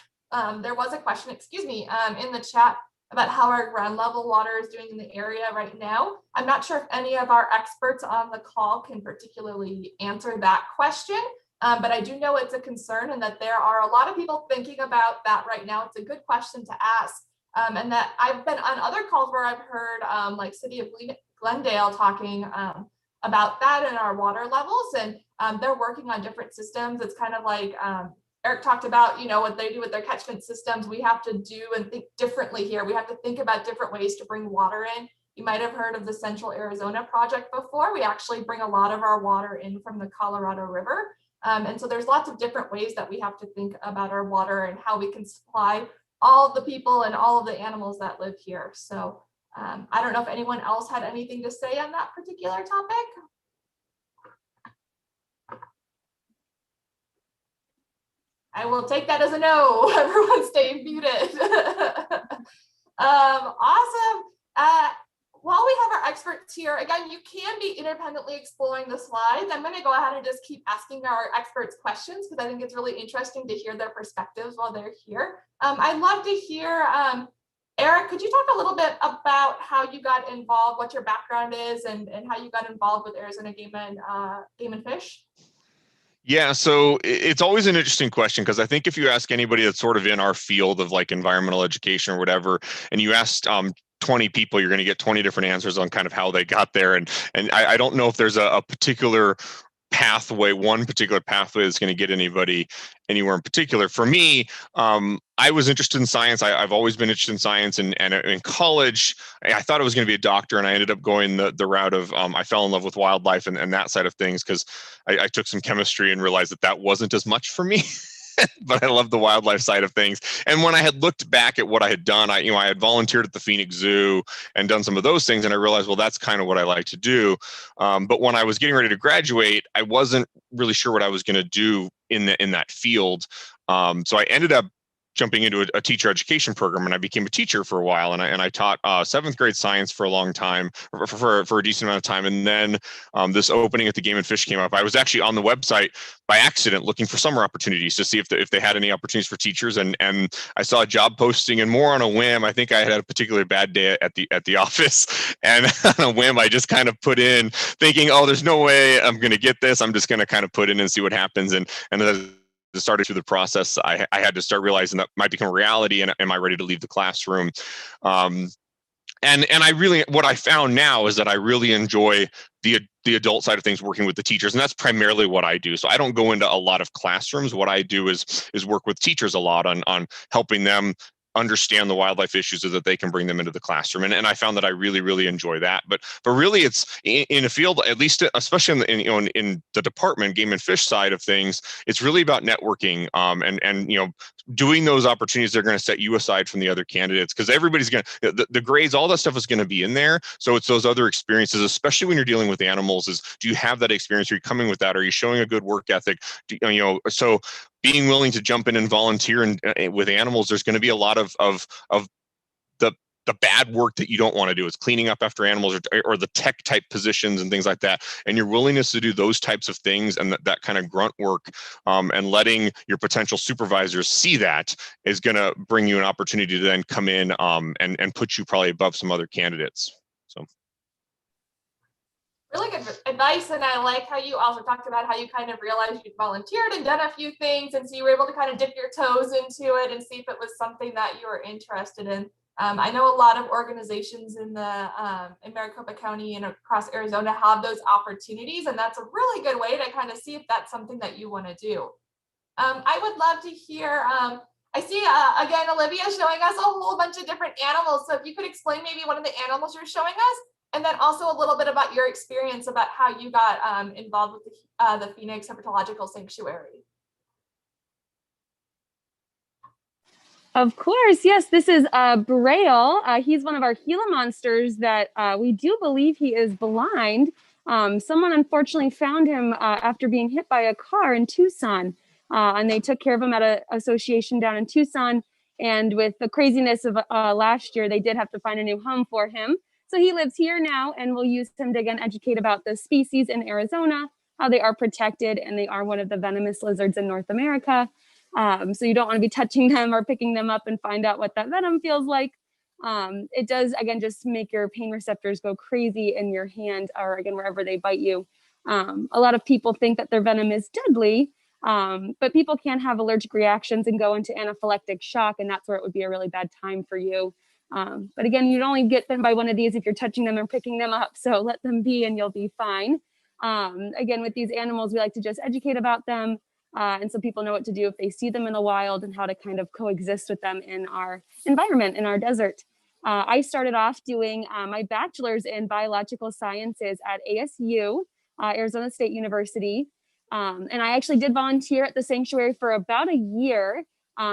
There was a question, in the chat about how our ground level water is doing in the area right now. I'm not sure if any of our experts on the call can particularly answer that question, but I do know it's a concern and that there are a lot of people thinking about that right now. It's a good question to ask. And that I've been on other calls where I've heard like City of Glendale talking about that in our water levels, and they're working on different systems. It's kind of like Eric talked about, what they do with their catchment systems. We have to do and think differently here. We have to think about different ways to bring water in. You might have heard of the Central Arizona Project before. We actually bring a lot of our water in from the Colorado River. And so there's lots of different ways that we have to think about our water and how we can supply all of the people and all of the animals that live here. So I don't know if anyone else had anything to say on that particular topic. I will take that as a no. Everyone stay muted. Awesome. While we have our experts here, again, you can be independently exploring the slides. I'm going to go ahead and just keep asking our experts questions because I think it's really interesting to hear their perspectives while they're here. I'd love to hear, Eric, could you talk a little bit about how you got involved, what your background is, and how you got involved with Arizona Game and Fish? Yeah, so it's always an interesting question because I think if you ask anybody that's sort of in our field of like environmental education or whatever, and you asked 20 people, you're going to get 20 different answers on kind of how they got there. And I don't know if there's a particular pathway, one particular pathway that's going to get anybody anywhere in particular. For me, I was interested in science. I've always been interested in science, and in college, I thought I was going to be a doctor, and I ended up going the route of I fell in love with wildlife and that side of things because I took some chemistry and realized that wasn't as much for me. But I love the wildlife side of things. And when I had looked back at what I had done, I had volunteered at the Phoenix Zoo and done some of those things. And I realized, well, that's kind of what I like to do. But when I was getting ready to graduate, I wasn't really sure what I was going to do in that field. So I ended up jumping into a teacher education program, and I became a teacher for a while, and I taught 7th grade science for a long time, for a decent amount of time. And then this opening at the Game and Fish came up. I was actually on the website by accident looking for summer opportunities to see if they had any opportunities for teachers, and I saw a job posting, and more on a whim. I think I had a particularly bad day at the office, and on a whim I just kind of put in, thinking, oh, there's no way I'm going to get this. I'm just going to kind of put in and see what happens. And started through the process, I had to start realizing that might become a reality, and am I ready to leave the classroom? And I really, what I found now is that I really enjoy the adult side of things, working with the teachers, and that's primarily what I do. So I don't go into a lot of classrooms. What I do is work with teachers a lot on helping them understand the wildlife issues so that they can bring them into the classroom. And I found that I really, really enjoy that. But really, it's in a field, at least, especially in the department, Game and Fish side of things, it's really about networking and doing those opportunities that are going to set you aside from the other candidates, because everybody's going to, the grades, all that stuff is going to be in there. So it's those other experiences, especially when you're dealing with animals, is do you have that experience? Are you coming with that? Are you showing a good work ethic? So being willing to jump in and volunteer with animals, there's going to be a lot of the the bad work that you don't want to do. It's cleaning up after animals or the tech type positions and things like that. And your willingness to do those types of things and that kind of grunt work, and letting your potential supervisors see that is going to bring you an opportunity to then come in and put you probably above some other candidates. So. Really good advice, and I like how you also talked about how you kind of realized you'd volunteered and done a few things, and so you were able to kind of dip your toes into it and see if it was something that you were interested in. I know a lot of organizations in Maricopa County and across Arizona have those opportunities, and that's a really good way to kind of see if that's something that you want to do. I would love to hear, I see, again, Olivia showing us a whole bunch of different animals, so if you could explain maybe one of the animals you're showing us, and then also a little bit about your experience about how you got involved with the Phoenix Herpetological Sanctuary. Of course, yes, this is Braille. He's one of our Gila monsters that we do believe he is blind. Someone unfortunately found him after being hit by a car in Tucson, and they took care of him at an association down in Tucson. And with the craziness of last year, they did have to find a new home for him. So he lives here now, and we'll use him to, again, educate about the species in Arizona, how they are protected, and they are one of the venomous lizards in North America. So you don't want to be touching them or picking them up and find out what that venom feels like. It does, again, just make your pain receptors go crazy in your hand or, again, wherever they bite you. A lot of people think that their venom is deadly, but people can have allergic reactions and go into anaphylactic shock, and that's where it would be a really bad time for you. But again, you'd only get bitten by one of these if you're touching them or picking them up. So let them be and you'll be fine. Again, with these animals, we like to just educate about them. And so people know what to do if they see them in the wild and how to kind of coexist with them in our environment, in our desert. I started off doing my bachelor's in biological sciences at ASU, Arizona State University. And I actually did volunteer at the sanctuary for about a year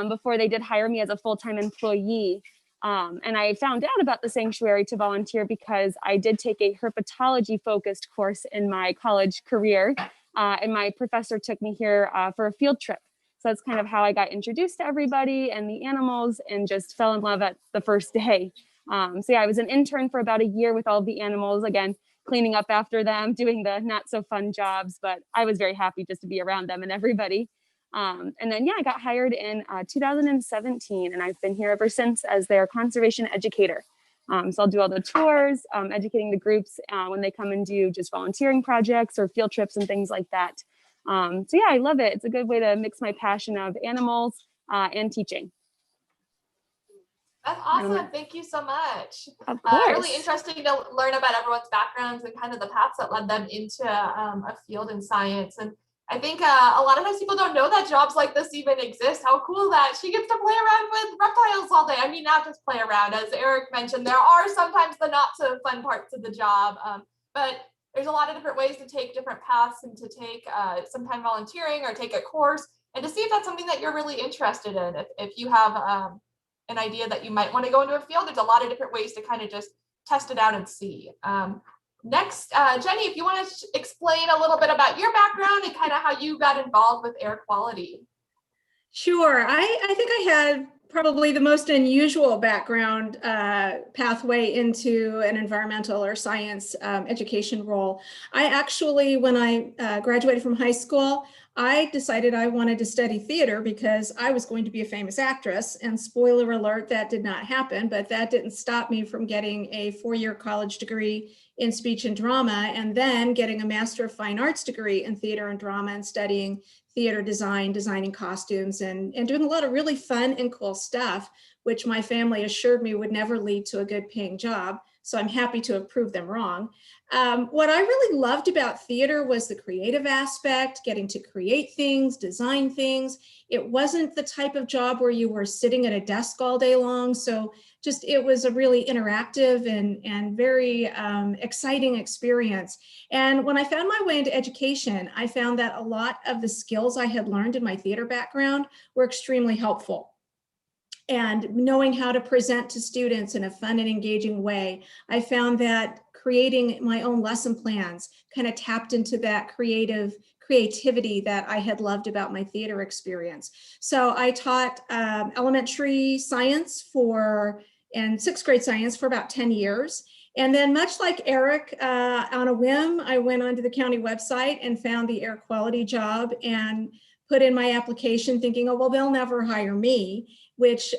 before they did hire me as a full-time employee. And I found out about the sanctuary to volunteer because I did take a herpetology focused course in my college career. And my professor took me here for a field trip. So that's kind of how I got introduced to everybody and the animals and just fell in love at the first day. So yeah, I was an intern for about a year with all of the animals, again, cleaning up after them, doing the not so fun jobs, but I was very happy just to be around them and everybody. And then, yeah, I got hired in 2017, and I've been here ever since as their conservation educator. So I'll do all the tours, educating the groups when they come and do just volunteering projects or field trips and things like that. So yeah, I love it. It's a good way to mix my passion of animals and teaching. That's awesome. Thank you so much. Of course. Really interesting to learn about everyone's backgrounds and kind of the paths that led them into a field in science. And I think a lot of times people don't know that jobs like this even exist. How cool that she gets to play around with reptiles all day. I mean, not just play around. As Eric mentioned, there are sometimes the not so fun parts of the job, but there's a lot of different ways to take different paths and to take some time volunteering or take a course and to see if that's something that you're really interested in. If you have an idea that you might want to go into a field, there's a lot of different ways to kind of just test it out and see. Next, Jenny, if you want to explain a little bit about your background and kind of how you got involved with air quality. Sure. I think I had probably the most unusual background pathway into an environmental or science education role. I actually, when I graduated from high school, I decided I wanted to study theater because I was going to be a famous actress, and spoiler alert, that did not happen, but that didn't stop me from getting a 4-year college degree in speech and drama, and then getting a Master of Fine Arts degree in theater and drama and studying theater design, designing costumes, and doing a lot of really fun and cool stuff, which my family assured me would never lead to a good paying job. So I'm happy to have proved them wrong. What I really loved about theater was the creative aspect, getting to create things, design things. It wasn't the type of job where you were sitting at a desk all day long. So just, it was a really interactive and very exciting experience. And when I found my way into education, I found that a lot of the skills I had learned in my theater background were extremely helpful. And knowing how to present to students in a fun and engaging way, I found that creating my own lesson plans kind of tapped into that creativity that I had loved about my theater experience. So I taught elementary science for and sixth grade science for about 10 years. And then much like Eric, on a whim, I went onto the county website and found the air quality job and put in my application thinking, oh, well, they'll never hire me, which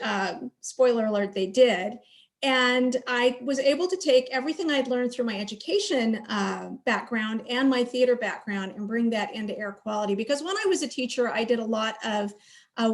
spoiler alert, they did. And I was able to take everything I'd learned through my education background and my theater background and bring that into air quality. Because when I was a teacher, I did a lot of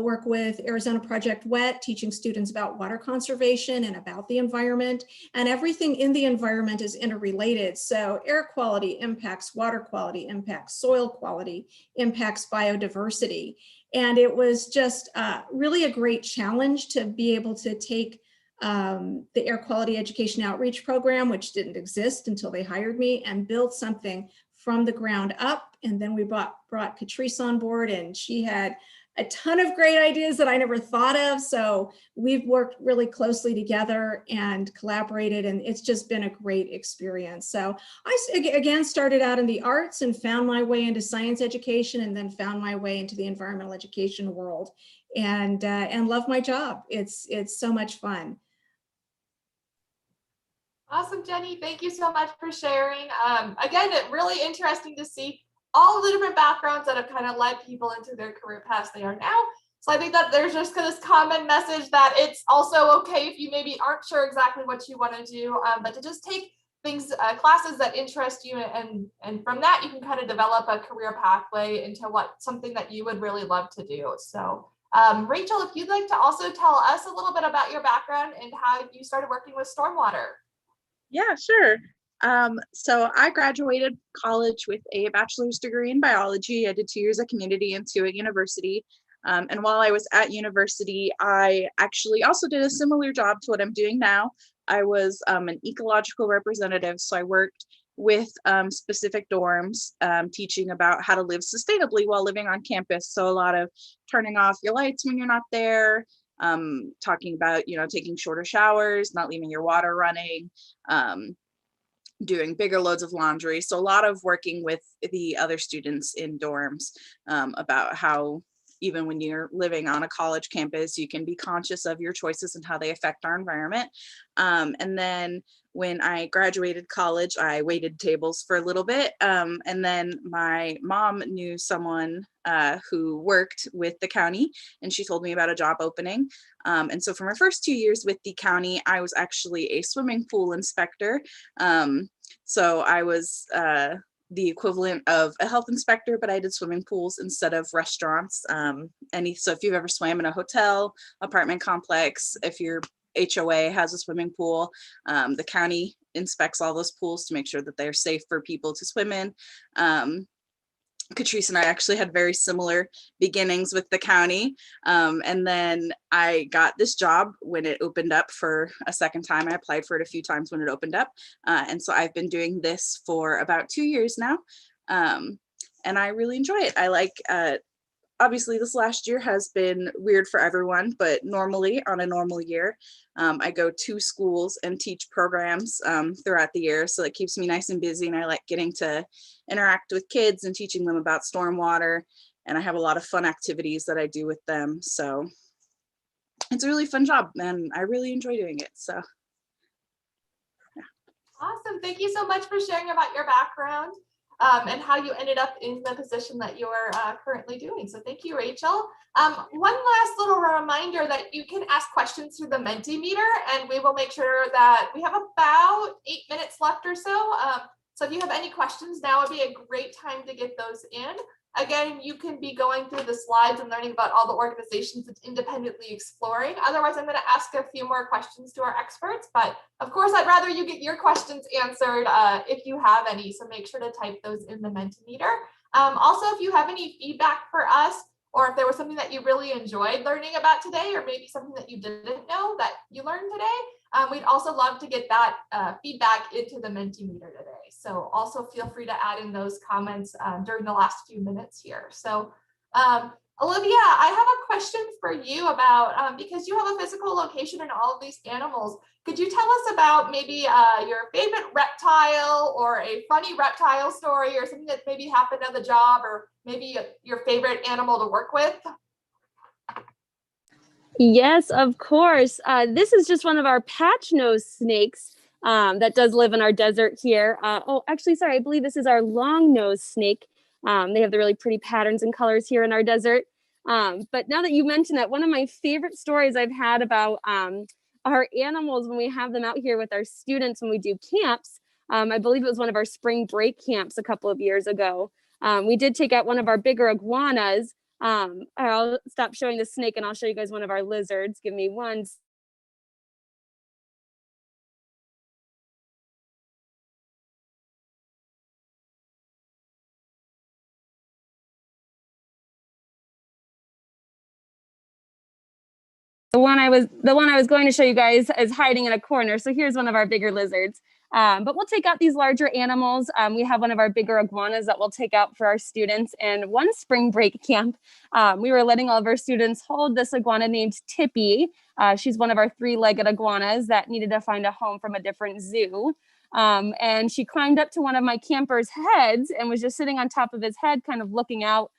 work with Arizona Project WET, teaching students about water conservation and about the environment. And everything in the environment is interrelated. So air quality impacts water quality, impacts soil quality, impacts biodiversity. And it was just really a great challenge to be able to take the Air Quality Education Outreach Program, which didn't exist until they hired me, and build something from the ground up. And then we brought Catrice on board, and she had a ton of great ideas that I never thought of. So we've worked really closely together and collaborated, and it's just been a great experience. So I, again, started out in the arts and found my way into science education, and then found my way into the environmental education world, and love my job. It's so much fun. Awesome, Jenny. Thank you so much for sharing. Again, it's really interesting to see all the different backgrounds that have kind of led people into their career paths they are now. So I think that there's just this common message that it's also okay if you maybe aren't sure exactly what you want to do, but to just take things, classes that interest you, and from that you can kind of develop a career pathway into something that you would really love to do. So Rachel, if you'd like to also tell us a little bit about your background and how you started working with stormwater. Yeah, sure. So I graduated college with a bachelor's degree in biology. I did 2 years at community and 2 at university. And while I was at university, I actually also did a similar job to what I'm doing now. I was an ecological representative. So I worked with specific dorms, teaching about how to live sustainably while living on campus. So a lot of turning off your lights when you're not there, talking about, taking shorter showers, not leaving your water running, doing bigger loads of laundry. So a lot of working with the other students in dorms about how even when you're living on a college campus, you can be conscious of your choices and how they affect our environment. And then when I graduated college, I waited tables for a little bit. And then my mom knew someone who worked with the county, and she told me about a job opening. And so for my first 2 years with the county, I was actually a swimming pool inspector. So I was the equivalent of a health inspector, but I did swimming pools instead of restaurants. So if you've ever swam in a hotel, apartment complex, if your HOA has a swimming pool, the county inspects all those pools to make sure that they're safe for people to swim in. Catrice and I actually had very similar beginnings with the county. And then I got this job when it opened up for a second time. I applied for it a few times when it opened up. And so I've been doing this for about 2 years now. And I really enjoy it. I like, obviously this last year has been weird for everyone, but normally on a normal year, I go to schools and teach programs throughout the year. So it keeps me nice and busy, and I like getting to interact with kids and teaching them about stormwater. And I have a lot of fun activities that I do with them. So it's a really fun job, and I really enjoy doing it. So yeah. Awesome. Thank you so much for sharing about your background and how you ended up in the position that you're currently doing. So thank you, Rachel. One last little reminder that you can ask questions through the Mentimeter, and we will make sure that we have about 8 minutes left or so. So if you have any questions, now would be a great time to get those in. Again, you can be going through the slides and learning about all the organizations it's independently exploring. Otherwise, I'm going to ask a few more questions to our experts, but of course, I'd rather you get your questions answered if you have any. So make sure to type those in the Mentimeter. Also, if you have any feedback for us, or if there was something that you really enjoyed learning about today, or maybe something that you didn't know that you learned today, we'd also love to get that feedback into the Mentimeter today. So also feel free to add in those comments during the last few minutes here. So Olivia, I have a question for you about, because you have a physical location in all of these animals, could you tell us about maybe your favorite reptile, or a funny reptile story, or something that maybe happened on the job, or maybe your favorite animal to work with? Yes, of course. This is just one of our patch nose snakes that does live in our desert here. Oh, actually, sorry, I believe this is our long nose snake. They have the really pretty patterns and colors here in our desert. But now that you mention that, one of my favorite stories I've had about our animals when we have them out here with our students when we do camps, I believe it was one of our spring break camps a couple of years ago. We did take out one of our bigger iguanas. I'll stop showing the snake and I'll show you guys one of our lizards. Give me one. The one I was going to show you guys is hiding in a corner. So here's one of our bigger lizards. But we'll take out these larger animals. We have one of our bigger iguanas that we'll take out for our students. And one spring break camp, we were letting all of our students hold this iguana named Tippy. She's one of our 3-legged iguanas that needed to find a home from a different zoo. And she climbed up to one of my campers' heads and was just sitting on top of his head, kind of looking out,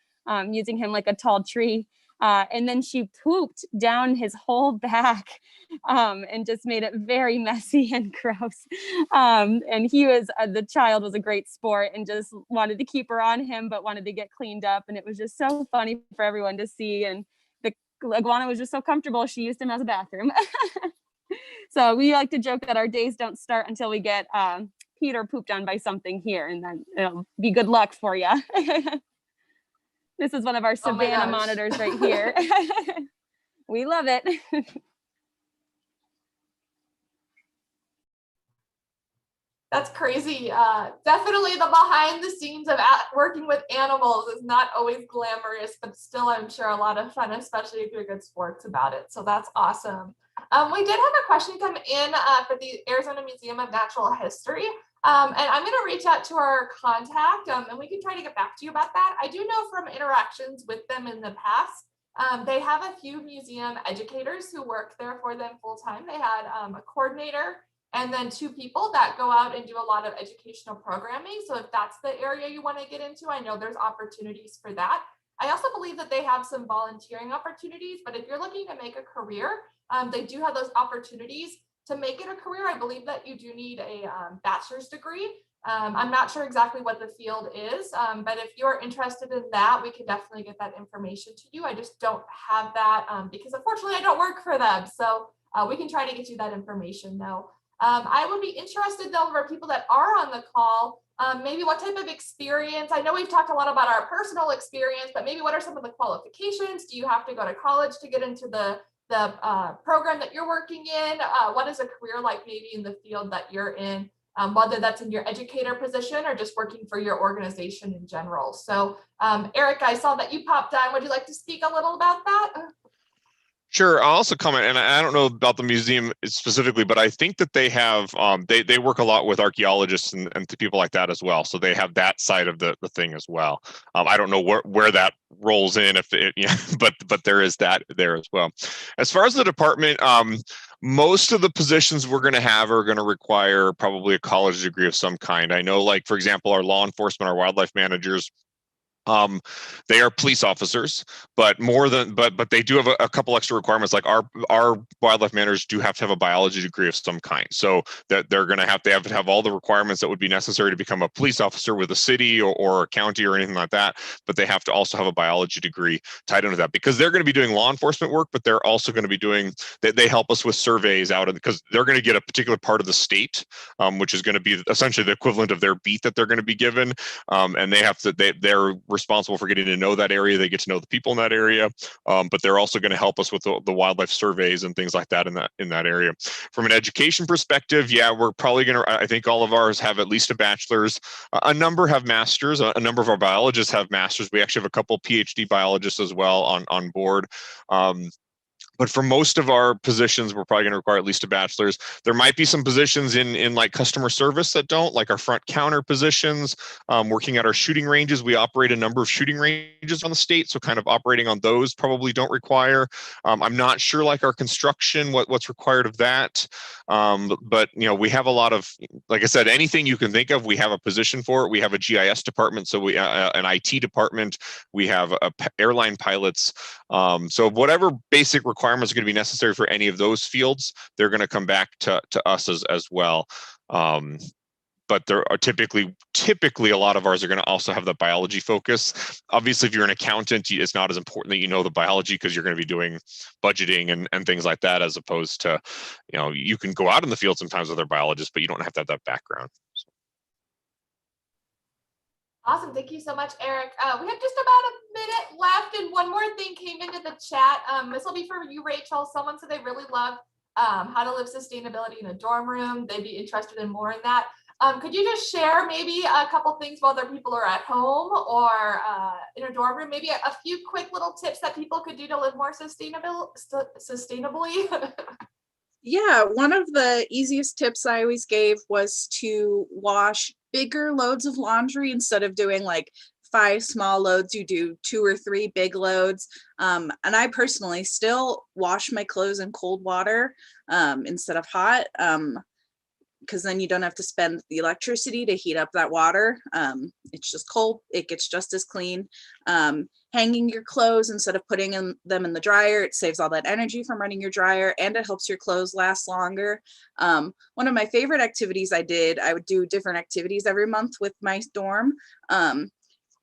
using him like a tall tree. And then she pooped down his whole back and just made it very messy and gross. And he was, the child was a great sport and just wanted to keep her on him, but wanted to get cleaned up. And it was just so funny for everyone to see. And the iguana was just so comfortable, she used him as a bathroom. So we like to joke that our days don't start until we get Peter pooped on by something here, and then it'll be good luck for you. This is one of our Savannah monitors right here. We love it. That's crazy. Definitely the behind the scenes of working with animals is not always glamorous, but still I'm sure a lot of fun, especially if you're good sports about it. So that's awesome. We did have a question come in for the Arizona Museum of Natural History. And I'm going to reach out to our contact and we can try to get back to you about that. I do know from interactions with them in the past, they have a few museum educators who work there for them full time. They had a coordinator and then 2 people that go out and do a lot of educational programming. So if that's the area you want to get into, I know there's opportunities for that. I also believe that they have some volunteering opportunities, but if you're looking to make a career, they do have those opportunities. To make it a career, I believe that you do need a bachelor's degree. I'm not sure exactly what the field is, but if you're interested in that, we can definitely get that information to you. I just don't have that because unfortunately I don't work for them. So we can try to get you that information though. I would be interested though for people that are on the call, maybe what type of experience, I know we've talked a lot about our personal experience, but maybe what are some of the qualifications? Do you have to go to college to get into the program that you're working in? What is a career like maybe in the field that you're in, whether that's in your educator position or just working for your organization in general? So Eric, I saw that you popped on. Would you like to speak a little about that? Sure. I'll also comment, and I don't know about the museum specifically, but I think that they have, they work a lot with archaeologists and people like that as well. So they have that side of the thing as well. I don't know where that rolls in, if it, you know, but there is that there as well. As far as the department, most of the positions we're going to have are going to require probably a college degree of some kind. I know, like, for example, our law enforcement, our wildlife managers, they are police officers, but but they do have a couple extra requirements. Like our wildlife managers do have to have a biology degree of some kind, so that they're going to have all the requirements that would be necessary to become a police officer with a city or a county or anything like that. But they have to also have a biology degree tied into that, because they're going to be doing law enforcement work, but they're also going to be doing, they help us with surveys out of, because they're going to get a particular part of the state, which is going to be essentially the equivalent of their beat that they're going to be given, and they're responsible for getting to know that area. They get to know the people in that area, but they're also going to help us with the wildlife surveys and things like that in that area. From an education perspective, yeah, we're probably going to, I think all of ours have at least a bachelor's. A number have masters. A number of our biologists have masters. We actually have a couple PhD biologists as well on board. But for most of our positions, we're probably going to require at least a bachelor's. There might be some positions in like customer service that don't, like our front counter positions, working at our shooting ranges. We operate a number of shooting ranges on the state, so kind of operating on those probably don't require. I'm not sure, like our construction, what's required of that. But you know, we have a lot of, like I said, anything you can think of, we have a position for it. We have a GIS department, so we an IT department. We have airline pilots. So whatever basic requirements requirements are going to be necessary for any of those fields, they're going to come back to us as well. But there are typically a lot of ours are going to also have the biology focus. Obviously, if you're an accountant, it's not as important that you know the biology because you're going to be doing budgeting and things like that, as opposed to, you can go out in the field sometimes with other biologists, but you don't have to have that background. Awesome. Thank you so much, Eric. We have just about a minute left, and one more thing came into the chat. This will be for you, Rachel. Someone said they really love how to live sustainability in a dorm room. They'd be interested in more in that. Could you just share maybe a couple things while other people are at home or in a dorm room? Maybe a few quick little tips that people could do to live more sustainably? Yeah, one of the easiest tips I always gave was to wash bigger loads of laundry instead of doing like 5 small loads. You do 2 or 3 big loads. And I personally still wash my clothes in cold water instead of hot, because then you don't have to spend the electricity to heat up that water. It's just cold. It gets just as clean. Hanging your clothes instead of putting them in the dryer, it saves all that energy from running your dryer, and it helps your clothes last longer. One of my favorite activities I would do different activities every month with my dorm,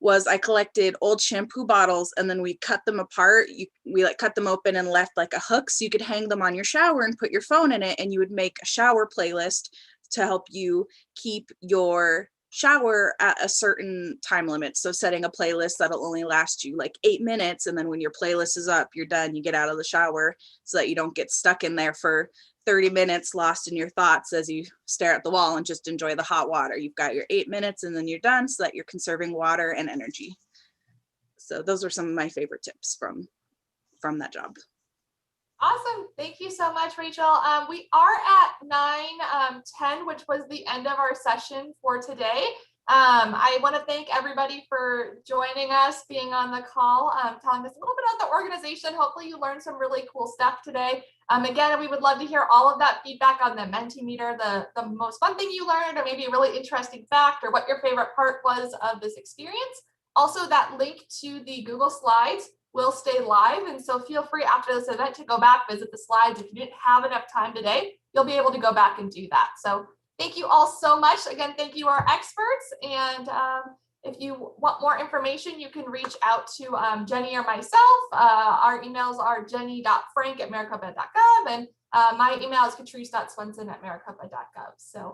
was I collected old shampoo bottles and then we cut them apart. We like cut them open and left like a hook so you could hang them on your shower and put your phone in it, and you would make a shower playlist to help you keep your shower at a certain time limit. So setting a playlist that'll only last you like 8 minutes, and then when your playlist is up, you're done, you get out of the shower so that you don't get stuck in there for 30 minutes lost in your thoughts as you stare at the wall and just enjoy the hot water. You've got your 8 minutes and then you're done, so that you're conserving water and energy. So those are some of my favorite tips from that job. Awesome. Thank you so much, Rachel. We are at 9:10, which was the end of our session for today. I want to thank everybody for joining us, being on the call, telling us a little bit about the organization. Hopefully you learned some really cool stuff today. Again, we would love to hear all of that feedback on the Mentimeter, the most fun thing you learned, or maybe a really interesting fact, or what your favorite part was of this experience. Also, that link to the Google Slides will stay live. And so feel free after this event to go back, visit the slides. If you didn't have enough time today, you'll be able to go back and do that. So thank you all so much. Again, thank you, our experts. And if you want more information, you can reach out to Jenny or myself. Our emails are jenny.frank@maricopa.gov. And my email is catrice.swenson@maricopa.gov. So